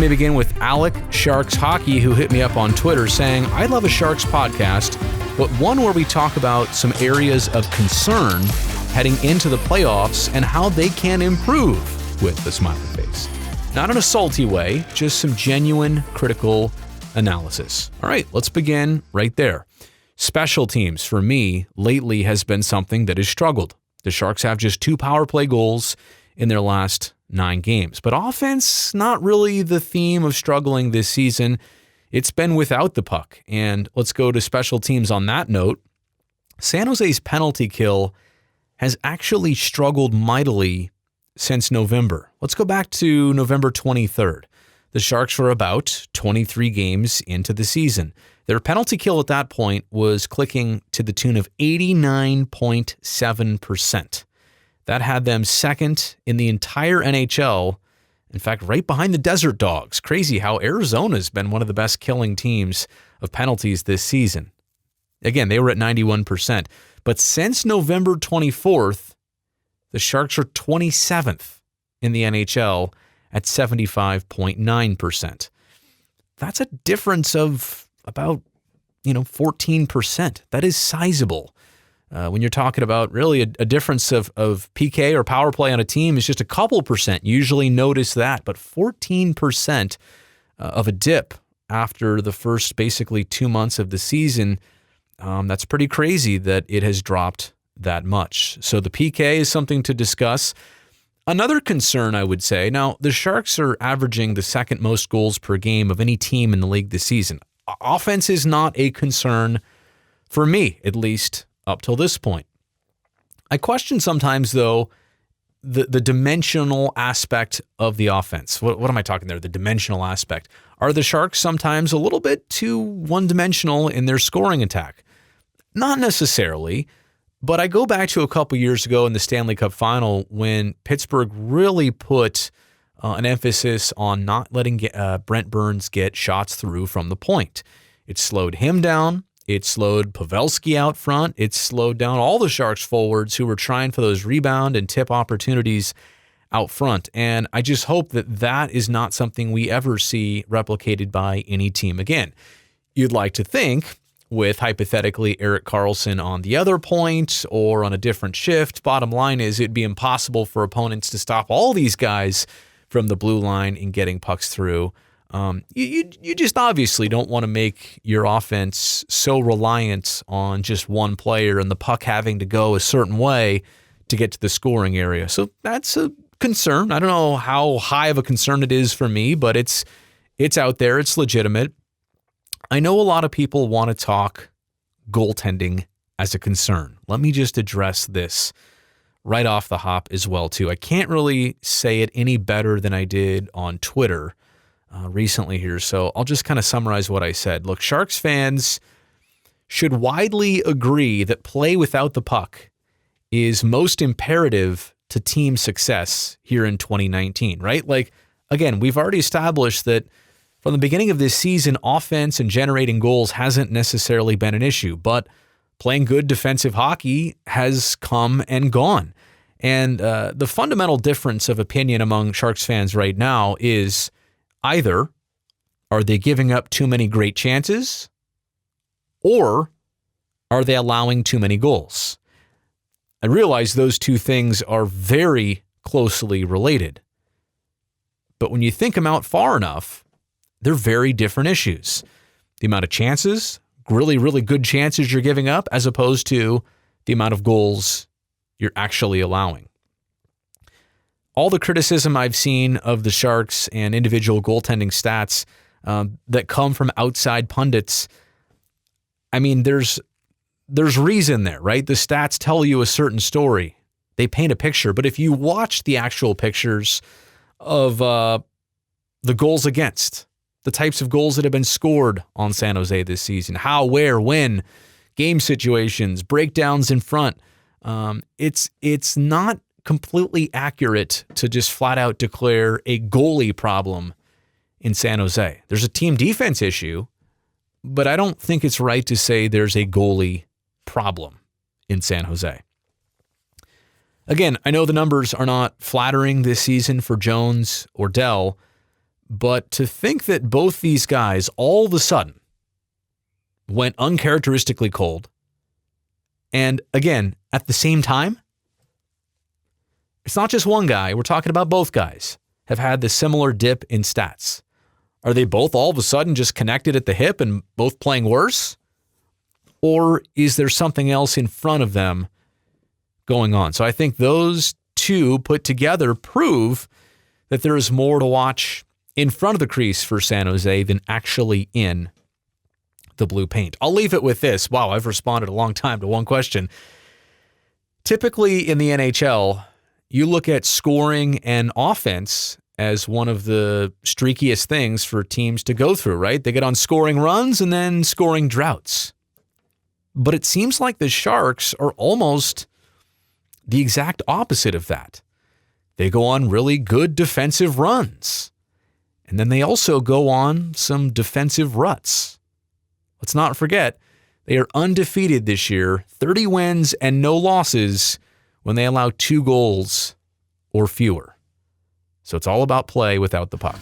me begin with Alec Sharks Hockey, who hit me up on Twitter saying, I love a Sharks podcast, but one where we talk about some areas of concern heading into the playoffs and how they can improve, with a smiley face. Not in a salty way, just some genuine critical analysis. All right, let's begin right there. Special teams, for me, lately has been something that has struggled. The Sharks have just 2 power play goals in their last 9 games. But offense, not really the theme of struggling this season. It's been without the puck. And let's go to special teams on that note. San Jose's penalty kill has actually struggled mightily since November. Let's go back to November 23rd. The Sharks were about 23 games into the season. Their penalty kill at that point was clicking to the tune of 89.7%. That had them second in the entire NHL. In fact, right behind the Desert Dogs. Crazy how Arizona's been one of the best killing teams of penalties this season. Again, they were at 91%. But since November 24th, the Sharks are 27th in the NHL at 75.9%. That's a difference of about, 14%. That is sizable. When you're talking about really a difference of PK or power play on a team is just a couple percent. Usually notice that, but 14% of a dip after the first basically 2 months of the season, that's pretty crazy that it has dropped that much. So the PK is something to discuss. Another concern, I would say, now the Sharks are averaging the second most goals per game of any team in the league this season. Offense is not a concern for me, at least up till this point. I question sometimes, though, the dimensional aspect of the offense. What am I talking there? The dimensional aspect. Are the Sharks sometimes a little bit too one-dimensional in their scoring attack? Not necessarily. But I go back to a couple years ago in the Stanley Cup Final when Pittsburgh really put an emphasis on not letting Brent Burns get shots through from the point. It slowed him down. It slowed Pavelski out front. It slowed down all the Sharks forwards who were trying for those rebound and tip opportunities out front. And I just hope that that is not something we ever see replicated by any team again. You'd like to think, with hypothetically Erik Karlsson on the other point or on a different shift. Bottom line is it'd be impossible for opponents to stop all these guys from the blue line and getting pucks through. You just obviously don't want to make your offense so reliant on just one player and the puck having to go a certain way to get to the scoring area. So that's a concern. I don't know how high of a concern it is for me, but it's out there. It's legitimate. I know a lot of people want to talk goaltending as a concern. Let me just address this right off the hop as well, too. I can't really say it any better than I did on Twitter recently here, so I'll just kind of summarize what I said. Look, Sharks fans should widely agree that play without the puck is most imperative to team success here in 2019, right? Like, again, we've already established that from the beginning of this season, offense and generating goals hasn't necessarily been an issue, but playing good defensive hockey has come and gone. And the fundamental difference of opinion among Sharks fans right now is either are they giving up too many great chances or are they allowing too many goals? I realize those two things are very closely related. But when you think them out far enough, they're very different issues. The amount of chances, really, really good chances you're giving up, as opposed to the amount of goals you're actually allowing. All the criticism I've seen of the Sharks and individual goaltending stats that come from outside pundits, I mean, there's reason there, right? The stats tell you a certain story. They paint a picture. But if you watch the actual pictures of the goals against, the types of goals that have been scored on San Jose this season, how, where, when, game situations, breakdowns in front. It's not completely accurate to just flat out declare a goalie problem in San Jose. There's a team defense issue, but I don't think it's right to say there's a goalie problem in San Jose. Again, I know the numbers are not flattering this season for Jones or Dell, But to think that both these guys all of a sudden went uncharacteristically cold, and again, at the same time, it's not just one guy. We're talking about both guys have had the similar dip in stats. Are they both all of a sudden just connected at the hip and both playing worse? Or is there something else in front of them going on? So I think those two put together prove that there is more to watch in front of the crease for San Jose than actually in the blue paint. I'll leave it with this. Wow, I've responded a long time to one question. Typically in the NHL, you look at scoring and offense as one of the streakiest things for teams to go through, right? They get on scoring runs and then scoring droughts. But it seems like the Sharks are almost the exact opposite of that. They go on really good defensive runs. And then they also go on some defensive ruts. Let's not forget, they are undefeated this year, 30 wins and no losses when they allow 2 goals or fewer. So it's all about play without the puck.